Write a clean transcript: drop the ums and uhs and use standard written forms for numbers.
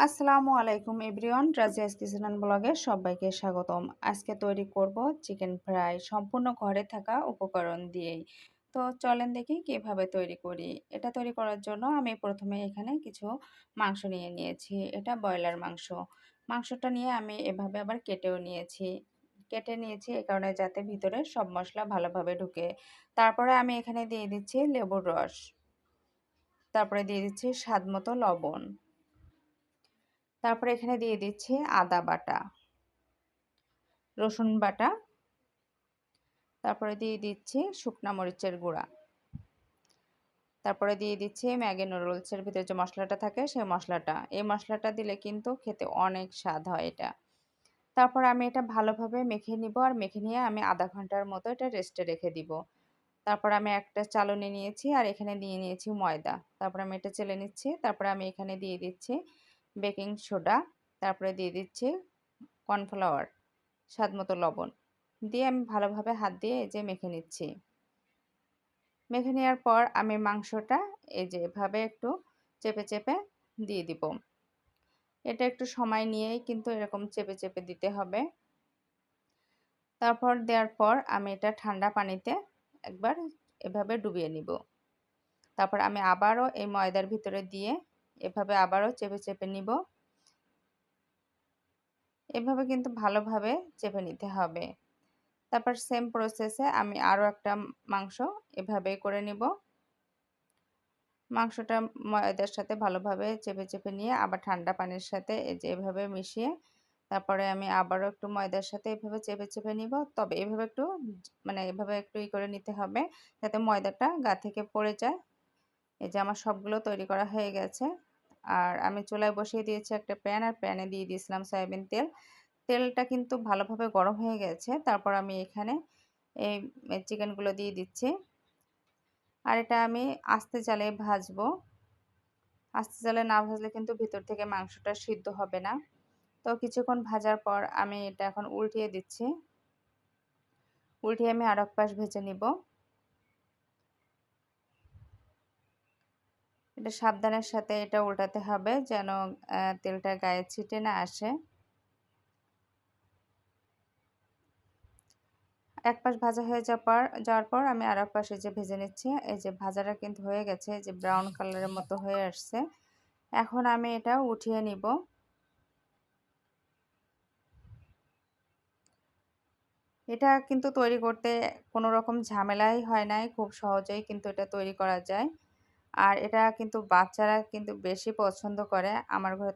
আসসালামু আলাইকুম everyone, রাজিয়াস kitchen and ব্লগে সবাইকে স্বাগতম। আজকে তৈরি করব চিকেন ফ্রাই সম্পূর্ণ ঘরে থাকা উপকরণ দিয়েই। তো চলেন দেখি কিভাবে তৈরি করি। এটা তৈরি করার জন্য আমি প্রথমে এখানে কিছু মাংস নিয়ে নিয়েছি। এটা ব্রয়লার মাংস। মাংসটা নিয়ে আমি এভাবে আবার কেটে নিয়েছি এই কারণে যাতে ভিতরে সব মশলা ভালোভাবে ঢুকে। তারপরে আমি এখানে দিয়ে দিচ্ছি লেবুর রস, তারপরে দিয়ে দিচ্ছি স্বাদ মতো লবণ, তারপরে এখানে দিয়ে দিচ্ছি আদা বাটা, রসুন বাটা, তারপরে দিয়ে দিচ্ছি শুকনা মরিচের গুঁড়া, তারপরে দিয়ে দিচ্ছি ম্যাগি নুডলসের ভিতরে যে মশলাটা থাকে সেই মশলাটা। এই মশলাটা দিলে কিন্তু খেতে অনেক স্বাদ হয় এটা। তারপর আমি এটা ভালোভাবে মেখে নিব, আর মেখে নিয়ে আমি আধা ঘন্টার মতো এটা রেস্টে রেখে দিব। তারপর আমি একটা চালনি নিয়েছি আর এখানে দিয়ে নিয়েছি ময়দা। তারপর আমি এটা চেলে নিচ্ছি। তারপরে আমি এখানে দিয়ে দিচ্ছি বেকিং সোডা, তারপরে দিয়ে দিচ্ছি কর্নফ্লাওয়ার, স্বাদ মতো লবণ দিয়ে আমি ভালোভাবে হাত দিয়ে এই যে মেখে নিচ্ছি। মেখে নেওয়ার পর আমি মাংসটা এই যে এভাবে একটু চেপে চেপে দিয়ে দিব। এটা একটু সময় নিয়েই কিন্তু এরকম চেপে চেপে দিতে হবে। তারপর দেওয়ার পর আমি এটা ঠান্ডা পানিতে একবার এভাবে ডুবিয়ে নিব। তারপর আমি আবারও এই ময়দার ভিতরে দিয়ে এভাবে আবারও চেপে চেপে নিব। এভাবে কিন্তু ভালোভাবে চেপে নিতে হবে। তারপর সেম প্রসেসে আমি আরও একটা মাংস এভাবে করে নিব। মাংসটা ময়দার সাথে ভালোভাবে চেপে চেপে নিয়ে আবার ঠান্ডা পানির সাথে এই যে এভাবে মিশিয়ে তারপরে আমি আবারও একটু ময়দার সাথে এভাবে চেপে চেপে নিব। তবে এভাবে একটু এভাবে একটু করে নিতে হবে যাতে ময়দাটা গা থেকে পড়ে যায়। এই যে আমার সবগুলো তৈরি করা হয়ে গেছে। আর আমি চুলায় বসিয়ে দিয়েছি একটা প্যান, আর প্যানে দিয়ে দিয়েছিলাম সয়াবিন তেল। তেলটা কিন্তু ভালোভাবে গরম হয়ে গেছে। তারপর আমি এখানে এই চিকেনগুলো দিয়ে দিচ্ছি। আর এটা আমি আস্তে জালে ভাজবো। আস্তে জালে না ভাজলে কিন্তু ভিতর থেকে মাংসটা সিদ্ধ হবে না। তো কিছুক্ষণ ভাজার পর আমি এটা এখন উল্টিয়ে দিচ্ছি। উল্টিয়ে আমি আর এক পাশ ভেজে নিব। এটা সাবধানের সাথে এটা উল্টাতে হবে যেন তেলটা গায়ে ছিটে না আসে। এক পাশ ভাজা হয়ে যাওয়ার পর আমি আর এক পাশে যে ভেজে নিচ্ছি। এই যে ভাজাটা কিন্তু হয়ে গেছে, যে ব্রাউন কালারের মতো হয়ে আসছে। এখন আমি এটা উঠিয়ে নিব। এটা কিন্তু তৈরি করতে কোনো রকম ঝামেলাই হয় নাই, খুব সহজেই কিন্তু এটা তৈরি করা যায়। আর এটা কিন্তু বাচ্চারা কিন্তু বেশি পছন্দ করে। আমার ঘরে তো